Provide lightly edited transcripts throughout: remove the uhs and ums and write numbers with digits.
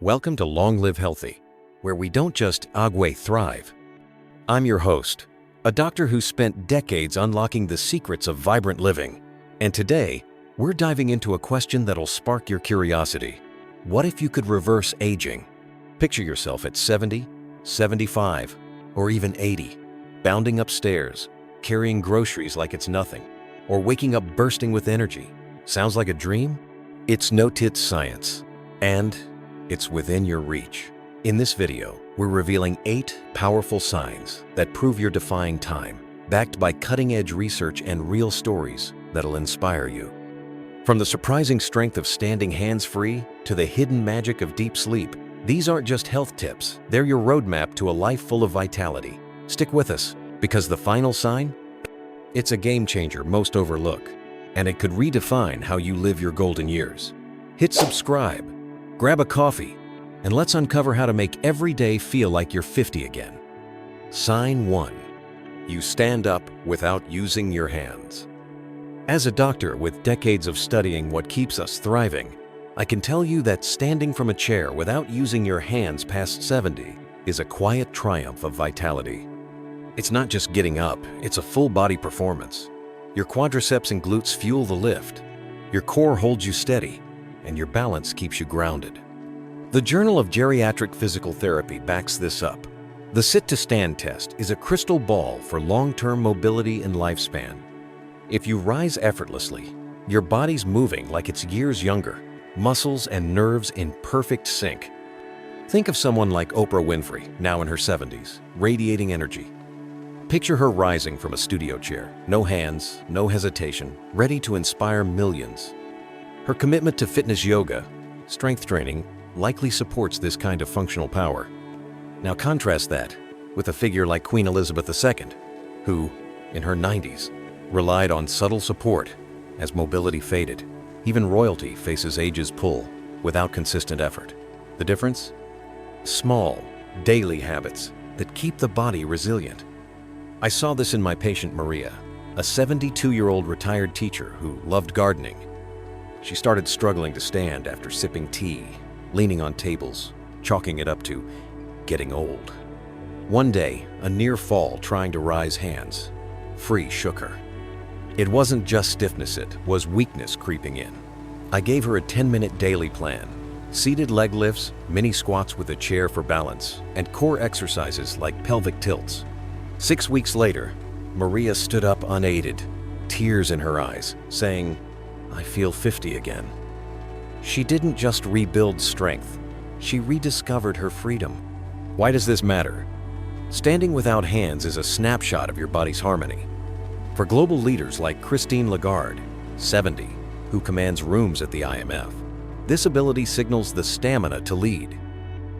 Welcome to Longlive Healthy, where we don't just thrive. I'm your host, a doctor who spent decades unlocking the secrets of vibrant living. And today, we're diving into a question that'll spark your curiosity. What if you could reverse aging? Picture yourself at 70, 75, or even 80, bounding upstairs, carrying groceries like it's nothing, or waking up bursting with energy. Sounds like a dream? It's no-tits science, and it's within your reach. In this video, we're revealing 8 powerful signs that prove you're defying time, backed by cutting-edge research and real stories that'll inspire you. From the surprising strength of standing hands-free to the hidden magic of deep sleep, these aren't just health tips, they're your roadmap to a life full of vitality. Stick with us, because the final sign? It's a game changer most overlook, and it could redefine how you live your golden years. Hit subscribe, grab a coffee, and let's uncover how to make every day feel like you're 50 again. Sign 1. You stand up without using your hands. As a doctor with decades of studying what keeps us thriving, I can tell you that standing from a chair without using your hands past 70 is a quiet triumph of vitality. It's not just getting up, it's a full-body performance. Your quadriceps and glutes fuel the lift, your core holds you steady, and your balance keeps you grounded. The Journal of Geriatric Physical Therapy backs this up. The sit-to-stand test is a crystal ball for long-term mobility and lifespan. If you rise effortlessly, your body's moving like it's years younger, muscles and nerves in perfect sync. Think of someone like Oprah Winfrey, now in her 70s, radiating energy. Picture her rising from a studio chair, no hands, no hesitation, ready to inspire millions. Her commitment to fitness yoga, strength training, likely supports this kind of functional power. Now contrast that with a figure like Queen Elizabeth II, who, in her 90s, relied on subtle support as mobility faded. Even royalty faces age's pull without consistent effort. The difference? Small, daily habits that keep the body resilient. I saw this in my patient Maria, a 72-year-old retired teacher who loved gardening. She started struggling to stand after sipping tea, leaning on tables, chalking it up to getting old. One day, a near fall trying to rise hands free shook her. It wasn't just stiffness, it was weakness creeping in. I gave her a 10-minute daily plan: seated leg lifts, mini squats with a chair for balance, and core exercises like pelvic tilts. 6 weeks later, Maria stood up unaided, tears in her eyes, saying, "I feel 50 again." She didn't just rebuild strength, she rediscovered her freedom. Why does this matter? Standing without hands is a snapshot of your body's harmony. For global leaders like Christine Lagarde, 70, who commands rooms at the IMF, this ability signals the stamina to lead.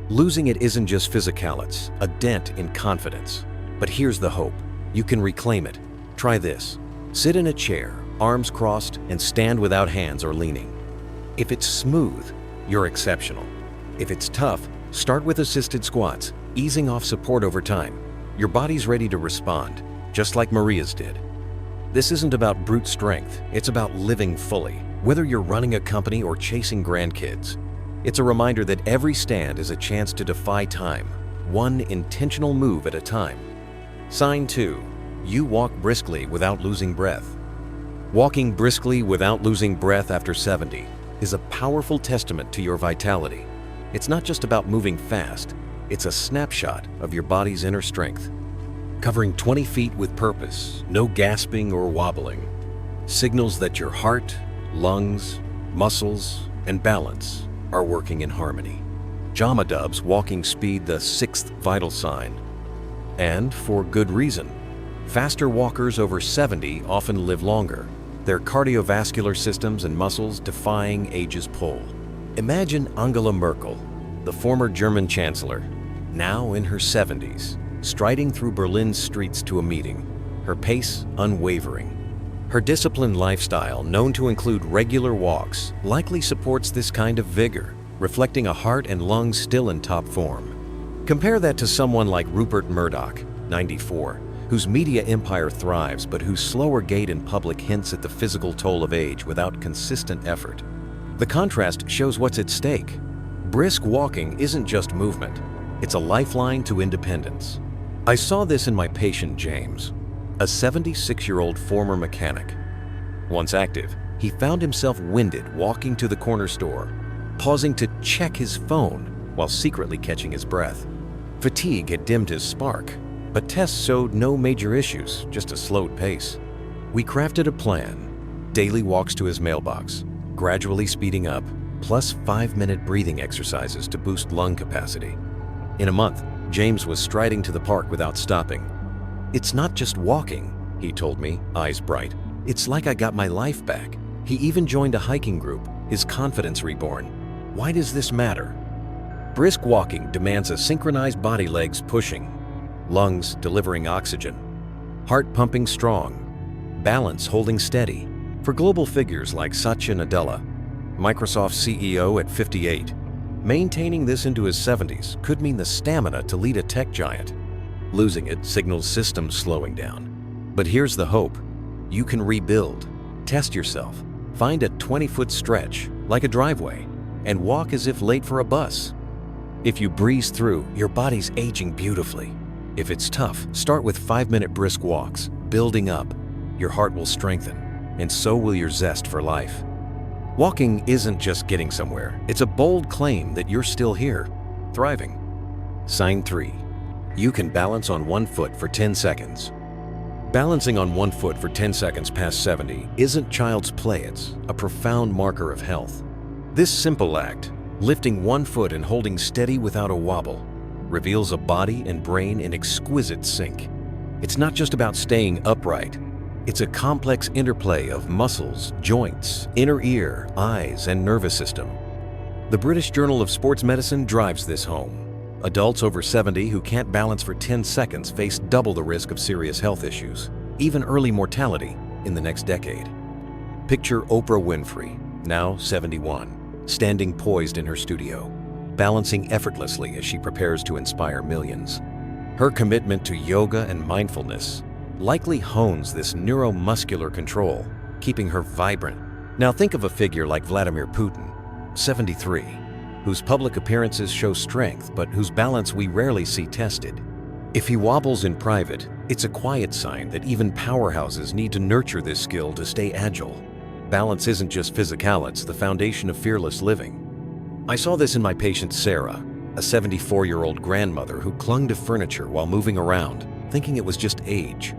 Losing it isn't just physical, it's a dent in confidence. But here's the hope: you can reclaim it. Try this. Sit in a chair, arms crossed, and stand without hands or leaning. If it's smooth, you're exceptional. If it's tough, start with assisted squats, easing off support over time. Your body's ready to respond, just like Maria's did. This isn't about brute strength, it's about living fully. Whether you're running a company or chasing grandkids, it's a reminder that every stand is a chance to defy time, one intentional move at a time. Sign 2. You walk briskly without losing breath. Walking briskly without losing breath after 70 is a powerful testament to your vitality. It's not just about moving fast, it's a snapshot of your body's inner strength. Covering 20 feet with purpose, no gasping or wobbling, signals that your heart, lungs, muscles, and balance are working in harmony. JAMA dubs walking speed the 6th vital sign. And for good reason. Faster walkers over 70 often live longer, their cardiovascular systems and muscles defying age's pull. Imagine Angela Merkel, the former German chancellor, now in her 70s, striding through Berlin's streets to a meeting, her pace unwavering. Her disciplined lifestyle, known to include regular walks, likely supports this kind of vigor, reflecting a heart and lungs still in top form. Compare that to someone like Rupert Murdoch, 94, whose media empire thrives but whose slower gait in public hints at the physical toll of age without consistent effort. The contrast shows what's at stake: Brisk walking isn't just movement, it's a lifeline to independence. I saw this in my patient James, a 76-year-old former mechanic. Once active, he found himself winded walking to the corner store, pausing to check his phone while secretly catching his breath. Fatigue had dimmed his spark, but tests showed no major issues, just a slowed pace. We crafted a plan: daily walks to his mailbox, gradually speeding up, plus 5-minute breathing exercises to boost lung capacity. In a month, James was striding to the park without stopping. "It's not just walking," he told me, eyes bright. "It's like I got my life back." He even joined a hiking group, his confidence reborn. Why does this matter? Brisk walking demands a synchronized body, legs pushing, lungs delivering oxygen, heart pumping strong, balance holding steady. For global figures like Satya Nadella, Microsoft CEO at 58, maintaining this into his 70s could mean the stamina to lead a tech giant. Losing it signals systems slowing down. But here's the hope: you can rebuild. Test yourself. Find a 20-foot stretch, like a driveway, and walk as if late for a bus. If you breeze through, your body's aging beautifully. If it's tough, start with 5-minute brisk walks. Building up, your heart will strengthen, and so will your zest for life. Walking isn't just getting somewhere. It's a bold claim that you're still here, thriving. Sign 3. You can balance on one foot for 10 seconds. Balancing on one foot for 10 seconds past 70 isn't child's play, it's a profound marker of health. This simple act, lifting one foot and holding steady without a wobble, reveals a body and brain in exquisite sync. It's not just about staying upright. It's a complex interplay of muscles, joints, inner ear, eyes, and nervous system. The British Journal of Sports Medicine drives this home. Adults over 70 who can't balance for 10 seconds face double the risk of serious health issues, even early mortality, in the next decade. Picture Oprah Winfrey, now 71, standing poised in her studio, balancing effortlessly as she prepares to inspire millions. Her commitment to yoga and mindfulness likely hones this neuromuscular control, keeping her vibrant. Now think of a figure like Vladimir Putin, 73, whose public appearances show strength but whose balance we rarely see tested. If he wobbles in private, it's a quiet sign that even powerhouses need to nurture this skill to stay agile. Balance isn't just physical, it's the foundation of fearless living. I saw this in my patient Sarah, a 74-year-old grandmother who clung to furniture while moving around, thinking it was just age.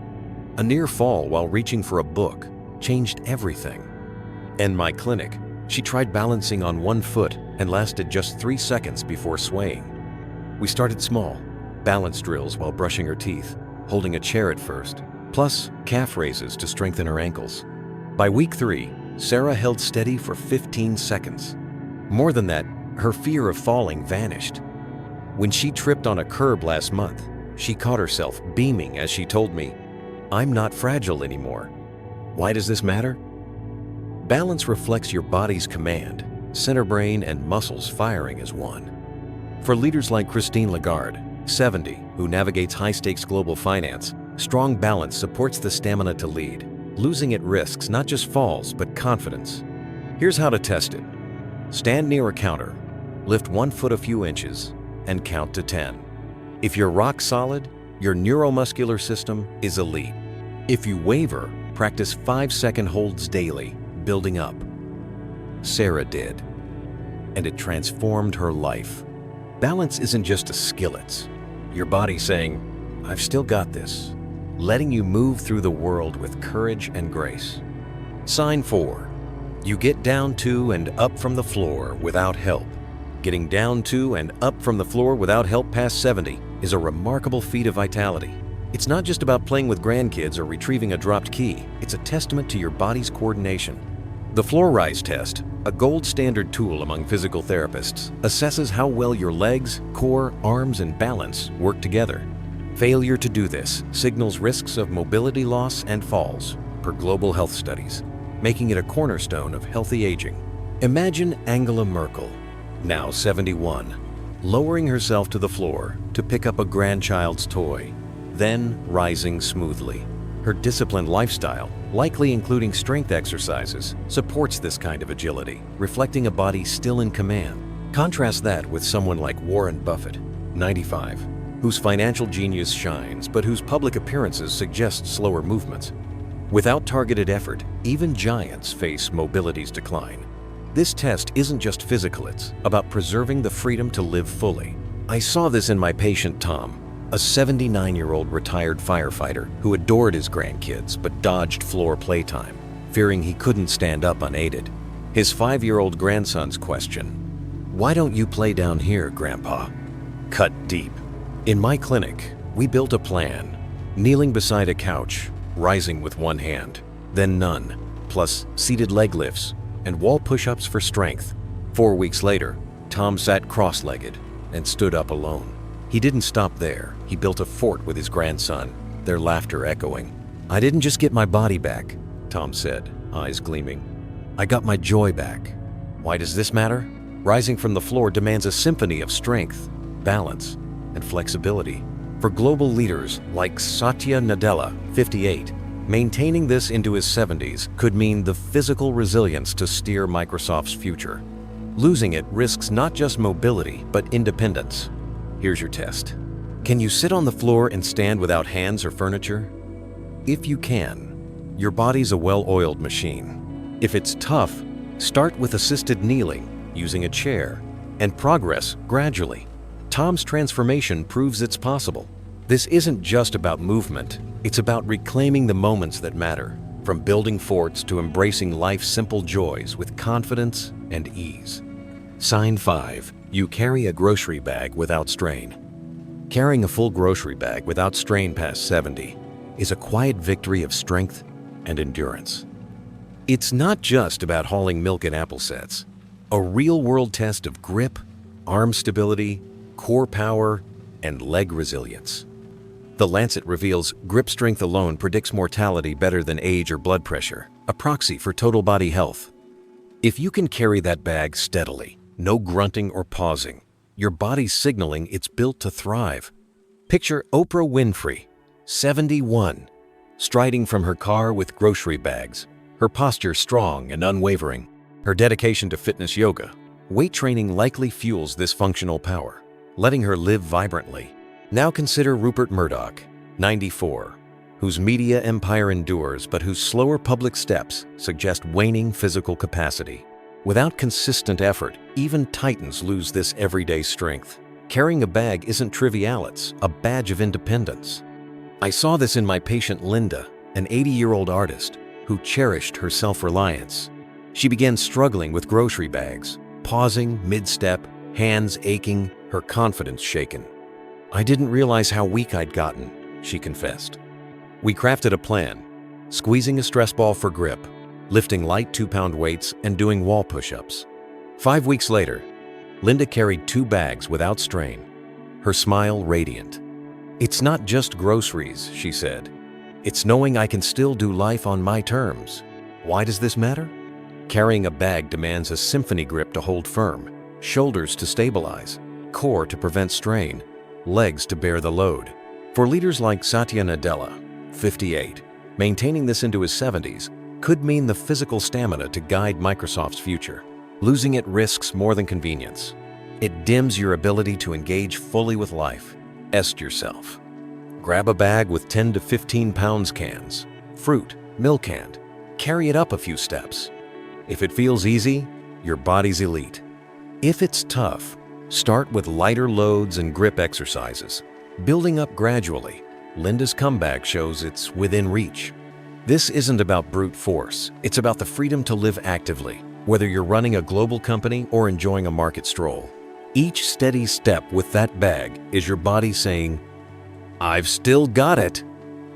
A near fall while reaching for a book changed everything. In my clinic, she tried balancing on one foot and lasted just 3 seconds before swaying. We started small, balance drills while brushing her teeth, holding a chair at first, plus calf raises to strengthen her ankles. By week 3, Sarah held steady for 15 seconds. More than that, her fear of falling vanished. When she tripped on a curb last month, she caught herself beaming as she told me, "I'm not fragile anymore." Why does this matter? Balance reflects your body's command, center brain and muscles firing as one. For leaders like Christine Lagarde, 70, who navigates high-stakes global finance, strong balance supports the stamina to lead. Losing it risks not just falls, but confidence. Here's how to test it. Stand near a counter, lift one foot a few inches, and count to 10. If you're rock solid, your neuromuscular system is elite. If you waver, practice 5-second holds daily, building up. Sarah did, and it transformed her life. Balance isn't just a skill, it's your body saying, "I've still got this," letting you move through the world with courage and grace. Sign 4. You get down to and up from the floor without help. Getting down to and up from the floor without help past 70 is a remarkable feat of vitality. It's not just about playing with grandkids or retrieving a dropped key. It's a testament to your body's coordination. The Floor Rise test, a gold standard tool among physical therapists, assesses how well your legs, core, arms, and balance work together. Failure to do this signals risks of mobility loss and falls, per global health studies, making it a cornerstone of healthy aging. Imagine Angela Merkel, now 71, lowering herself to the floor to pick up a grandchild's toy, then rising smoothly. Her disciplined lifestyle, likely including strength exercises, supports this kind of agility, reflecting a body still in command. Contrast that with someone like Warren Buffett, 95, whose financial genius shines but whose public appearances suggest slower movements. Without targeted effort, even giants face mobility's decline. This test isn't just physical, it's about preserving the freedom to live fully. I saw this in my patient Tom, a 79-year-old retired firefighter who adored his grandkids but dodged floor playtime, fearing he couldn't stand up unaided. His 5-year-old grandson's question, "Why don't you play down here, Grandpa?" cut deep. In my clinic, we built a plan, kneeling beside a couch, rising with one hand, then none, plus seated leg lifts and wall push-ups for strength. 4 weeks later, Tom sat cross-legged and stood up alone. He didn't stop there. He built a fort with his grandson, their laughter echoing. "I didn't just get my body back," Tom said, eyes gleaming. "I got my joy back." Why does this matter? Rising from the floor demands a symphony of strength, balance, and flexibility. For global leaders like Satya Nadella, 58, maintaining this into his 70s could mean the physical resilience to steer Microsoft's future. Losing it risks not just mobility, but independence. Here's your test. Can you sit on the floor and stand without hands or furniture? If you can, your body's a well-oiled machine. If it's tough, start with assisted kneeling, using a chair, and progress gradually. Tom's transformation proves it's possible. This isn't just about movement, it's about reclaiming the moments that matter, from building forts to embracing life's simple joys with confidence and ease. Sign 5. You carry a grocery bag without strain. Carrying a full grocery bag without strain past 70 is a quiet victory of strength and endurance. It's not just about hauling milk and apple sets. A real-world test of grip, arm stability, core power, and leg resilience. The Lancet reveals grip strength alone predicts mortality better than age or blood pressure, a proxy for total body health. If you can carry that bag steadily, no grunting or pausing, your body's signaling it's built to thrive. Picture Oprah Winfrey, 71, striding from her car with grocery bags, her posture strong and unwavering. Her dedication to fitness yoga, weight training likely fuels this functional power, letting her live vibrantly. Now consider Rupert Murdoch, 94, whose media empire endures but whose slower public steps suggest waning physical capacity. Without consistent effort, even titans lose this everyday strength. Carrying a bag isn't trivial, it's a badge of independence. I saw this in my patient Linda, an 80-year-old artist who cherished her self-reliance. She began struggling with grocery bags, pausing mid-step, hands aching, her confidence shaken. "I didn't realize how weak I'd gotten," she confessed. We crafted a plan, squeezing a stress ball for grip, lifting light 2-pound weights, and doing wall push-ups. 5 weeks later, Linda carried 2 bags without strain, her smile radiant. "It's not just groceries," she said. "It's knowing I can still do life on my terms." Why does this matter? Carrying a bag demands a symphony grip to hold firm, shoulders to stabilize, core to prevent strain, legs to bear the load. For leaders like Satya Nadella, 58, maintaining this into his 70s could mean the physical stamina to guide Microsoft's future. Losing it risks more than convenience. It dims your ability to engage fully with life. Test yourself. Grab a bag with 10 to 15 pounds cans, fruit, milk and carry it up a few steps. If it feels easy, your body's elite. If it's tough, start with lighter loads and grip exercises. Building up gradually, Linda's comeback shows it's within reach. This isn't about brute force, it's about the freedom to live actively, whether you're running a global company or enjoying a market stroll. Each steady step with that bag is your body saying, "I've still got it."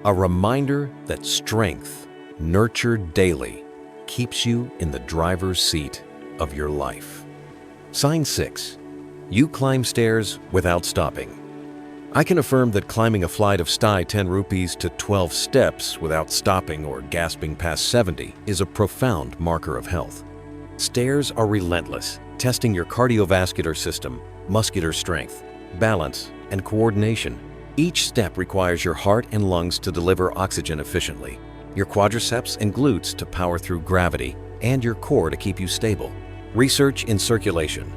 A reminder that strength, nurtured daily, keeps you in the driver's seat of your life. Sign 6. You climb stairs without stopping. I can affirm that climbing a flight of 10 rupees to 12 steps without stopping or gasping past 70 is a profound marker of health. Stairs are relentless, testing your cardiovascular system, muscular strength, balance, and coordination. Each step requires your heart and lungs to deliver oxygen efficiently, your quadriceps and glutes to power through gravity, and your core to keep you stable. Research in circulation,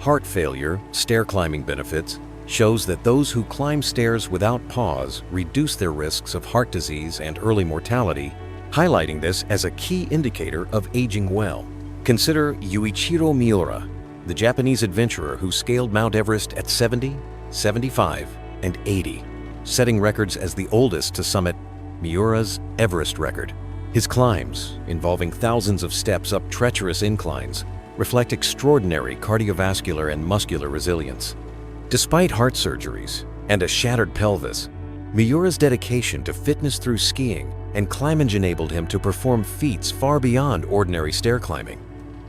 Heart failure, stair climbing benefits, shows that those who climb stairs without pause reduce their risks of heart disease and early mortality, highlighting this as a key indicator of aging well. Consider Yuichiro Miura, the Japanese adventurer who scaled Mount Everest at 70, 75, and 80, setting records as the oldest to summit Miura's Everest record. His climbs, involving thousands of steps up treacherous inclines, reflect extraordinary cardiovascular and muscular resilience. Despite heart surgeries and a shattered pelvis, Miura's dedication to fitness through skiing and climbing enabled him to perform feats far beyond ordinary stair climbing.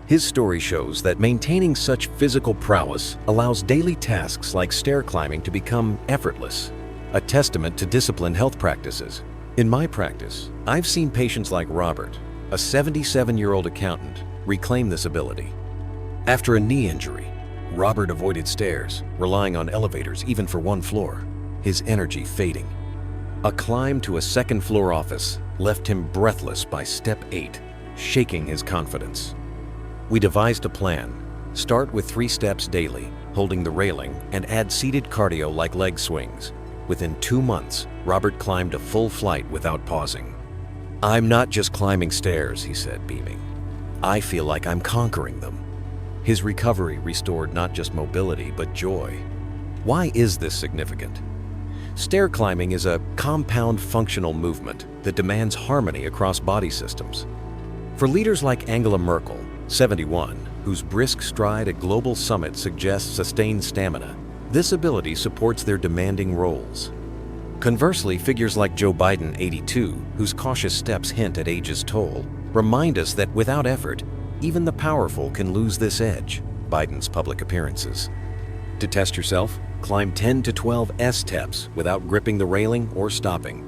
His story shows that maintaining such physical prowess allows daily tasks like stair climbing to become effortless, a testament to disciplined health practices. In my practice, I've seen patients like Robert, a 77-year-old accountant, reclaim this ability. After a knee injury, Robert avoided stairs, relying on elevators even for one floor, his energy fading. A climb to a second-floor office left him breathless by step 8, shaking his confidence. We devised a plan. Start with 3 steps daily, holding the railing, and add seated cardio like leg swings. Within 2 months, Robert climbed a full flight without pausing. "I'm not just climbing stairs," he said, beaming. "I feel like I'm conquering them." His recovery restored not just mobility, but joy. Why is this significant? Stair climbing is a compound functional movement that demands harmony across body systems. For leaders like Angela Merkel, 71, whose brisk stride at global summits suggests sustained stamina, this ability supports their demanding roles. Conversely, figures like Joe Biden, 82, whose cautious steps hint at age's toll, remind us that without effort, even the powerful can lose this edge. Biden's public appearances. To test yourself, climb 10 to 12 S-steps without gripping the railing or stopping.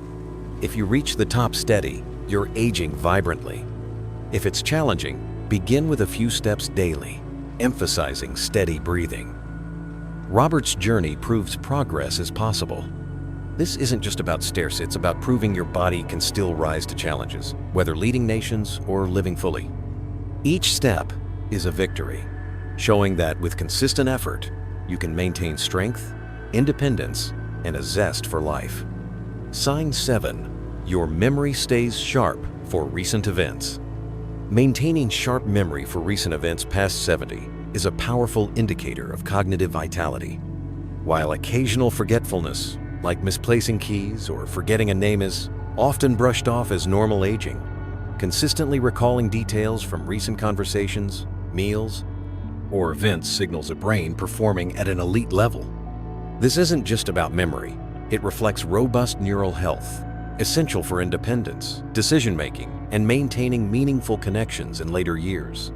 If you reach the top steady, you're aging vibrantly. If it's challenging, begin with a few steps daily, emphasizing steady breathing. Robert's journey proves progress is possible. This isn't just about stairs, it's about proving your body can still rise to challenges, whether leading nations or living fully. Each step is a victory, showing that with consistent effort, you can maintain strength, independence, and a zest for life. Sign 7. Your memory stays sharp for recent events. Maintaining sharp memory for recent events past 70 is a powerful indicator of cognitive vitality. While occasional forgetfulness, like misplacing keys or forgetting a name, is often brushed off as normal aging, consistently recalling details from recent conversations, meals, or events signals a brain performing at an elite level. This isn't just about memory. It reflects robust neural health, essential for independence, decision-making, and maintaining meaningful connections in later years.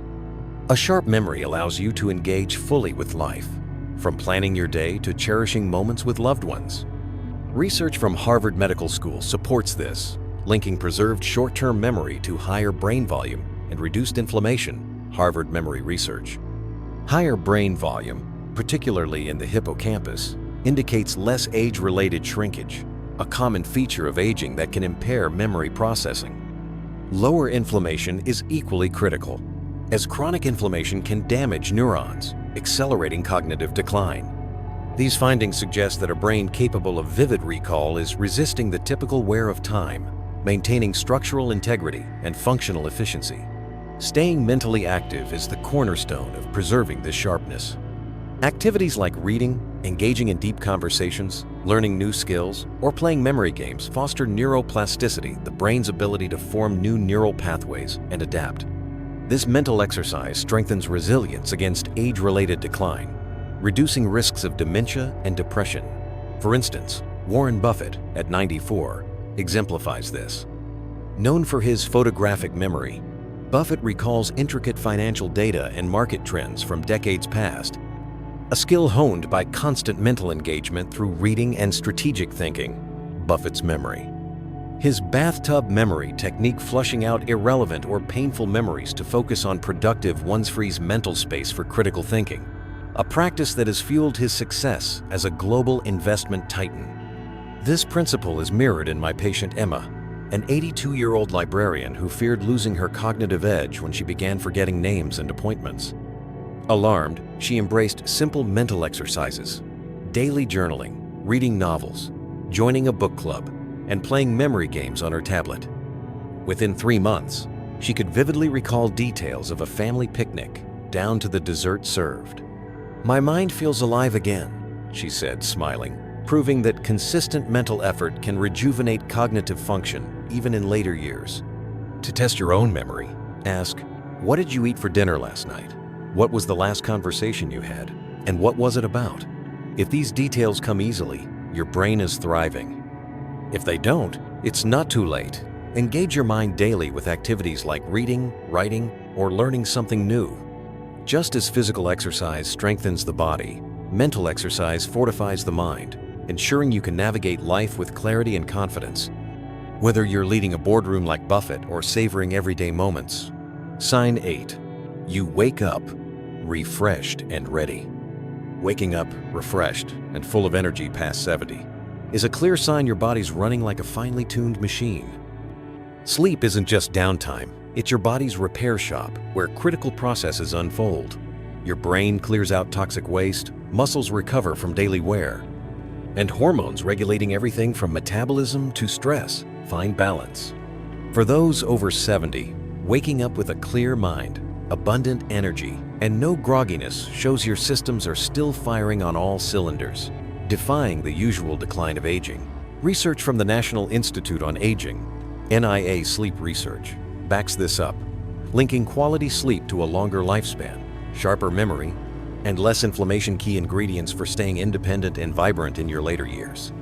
A sharp memory allows you to engage fully with life, from planning your day to cherishing moments with loved ones. Research from Harvard Medical School supports this, linking preserved short-term memory to higher brain volume and reduced inflammation. Harvard Memory Research. Higher brain volume, particularly in the hippocampus, indicates less age-related shrinkage, a common feature of aging that can impair memory processing. Lower inflammation is equally critical, as chronic inflammation can damage neurons, accelerating cognitive decline. These findings suggest that a brain capable of vivid recall is resisting the typical wear of time, maintaining structural integrity and functional efficiency. Staying mentally active is the cornerstone of preserving this sharpness. Activities like reading, engaging in deep conversations, learning new skills, or playing memory games foster neuroplasticity, the brain's ability to form new neural pathways and adapt. This mental exercise strengthens resilience against age-related decline, reducing risks of dementia and depression. For instance, Warren Buffett, at 94, exemplifies this. Known for his photographic memory, Buffett recalls intricate financial data and market trends from decades past, a skill honed by constant mental engagement through reading and strategic thinking. Buffett's memory. His bathtub memory technique, flushing out irrelevant or painful memories to focus on productive ones, frees mental space for critical thinking, a practice that has fueled his success as a global investment titan. This principle is mirrored in my patient Emma, an 82-year-old librarian who feared losing her cognitive edge when she began forgetting names and appointments. Alarmed, she embraced simple mental exercises, daily journaling, reading novels, joining a book club, and playing memory games on her tablet. Within 3 months, she could vividly recall details of a family picnic, down to the dessert served. "My mind feels alive again," she said, smiling, proving that consistent mental effort can rejuvenate cognitive function even in later years. To test your own memory, ask, "What did you eat for dinner last night? What was the last conversation you had? And what was it about?" If these details come easily, your brain is thriving. If they don't, it's not too late. Engage your mind daily with activities like reading, writing, or learning something new. Just as physical exercise strengthens the body, mental exercise fortifies the mind, ensuring you can navigate life with clarity and confidence. Whether you're leading a boardroom like Buffett or savoring everyday moments. Sign 8. You wake up refreshed and ready. Waking up refreshed and full of energy past 70 is a clear sign your body's running like a finely tuned machine. Sleep isn't just downtime, it's your body's repair shop where critical processes unfold. Your brain clears out toxic waste, muscles recover from daily wear, and hormones regulating everything from metabolism to stress find balance. For those over 70, waking up with a clear mind, abundant energy, and no grogginess shows your systems are still firing on all cylinders, defying the usual decline of aging. Research from the National Institute on Aging, NIA Sleep Research, backs this up, linking quality sleep to a longer lifespan, sharper memory, and less inflammation, key ingredients for staying independent and vibrant in your later years.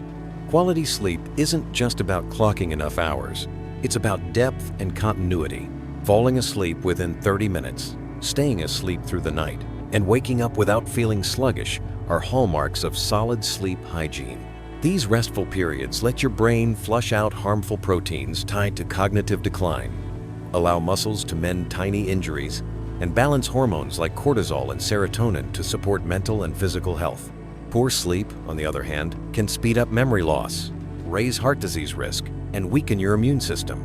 Quality sleep isn't just about clocking enough hours. It's about depth and continuity. Falling asleep within 30 minutes, staying asleep through the night, and waking up without feeling sluggish are hallmarks of solid sleep hygiene. These restful periods let your brain flush out harmful proteins tied to cognitive decline, allow muscles to mend tiny injuries, and balance hormones like cortisol and serotonin to support mental and physical health. Poor sleep, on the other hand, can speed up memory loss, raise heart disease risk, and weaken your immune system,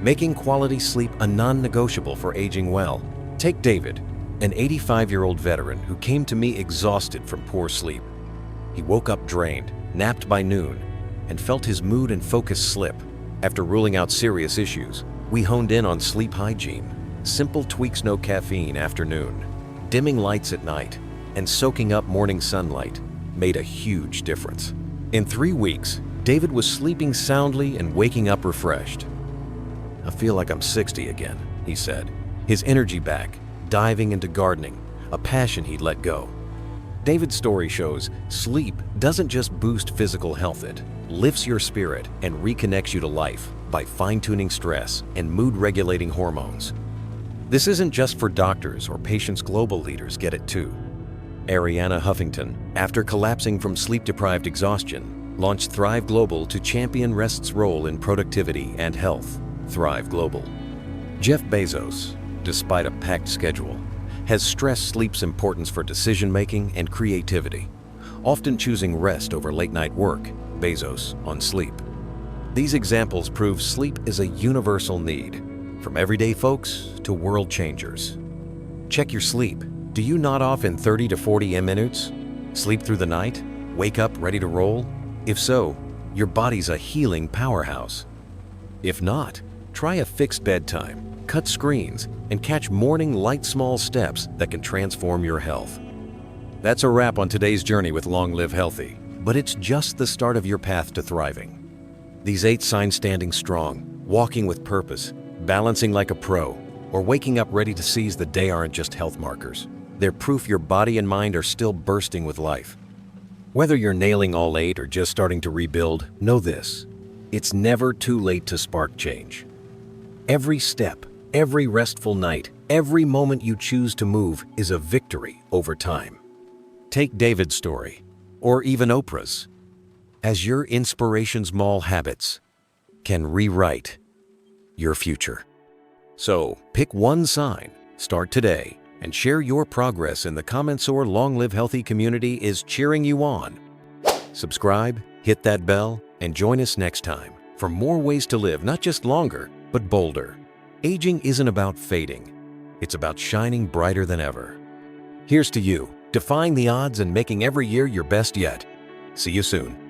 making quality sleep a non-negotiable for aging well. Take David, an 85-year-old veteran who came to me exhausted from poor sleep. He woke up drained, napped by noon, and felt his mood and focus slip. After ruling out serious issues, we honed in on sleep hygiene. Simple tweaks: no caffeine afternoon, dimming lights at night, and soaking up morning sunlight made a huge difference. In 3 weeks, David was sleeping soundly and waking up refreshed. "I feel like I'm 60 again," he said, his energy back, diving into gardening, a passion he'd let go. David's story shows sleep doesn't just boost physical health, it lifts your spirit and reconnects you to life by fine-tuning stress and mood-regulating hormones. This isn't just for doctors or patients, global leaders get it too. Arianna Huffington, after collapsing from sleep-deprived exhaustion, launched Thrive Global to champion rest's role in productivity and health. Thrive Global. Jeff Bezos, despite a packed schedule, has stressed sleep's importance for decision-making and creativity, often choosing rest over late-night work. Bezos on sleep. These examples prove sleep is a universal need, from everyday folks to world changers. Check your sleep. Do you nod off in 30 to 40 minutes? Sleep through the night? Wake up ready to roll? If so, your body's a healing powerhouse. If not, try a fixed bedtime, cut screens, and catch morning light small steps that can transform your health. That's a wrap on today's journey with Longlive Healthy, but it's just the start of your path to thriving. These 8 signs: standing strong, walking with purpose, balancing like a pro, or waking up ready to seize the day aren't just health markers. They're proof your body and mind are still bursting with life. Whether you're nailing all 8 or just starting to rebuild, know this: it's never too late to spark change. Every step, every restful night, every moment you choose to move is a victory over time. Take David's story, or even Oprah's, as your inspiration's small habits can rewrite your future. So pick one sign, start today, and share your progress in the comments, or Longlive Healthy community is cheering you on. Subscribe, hit that bell, and join us next time for more ways to live not just longer, but bolder. Aging isn't about fading. It's about shining brighter than ever. Here's to you, defying the odds and making every year your best yet. See you soon.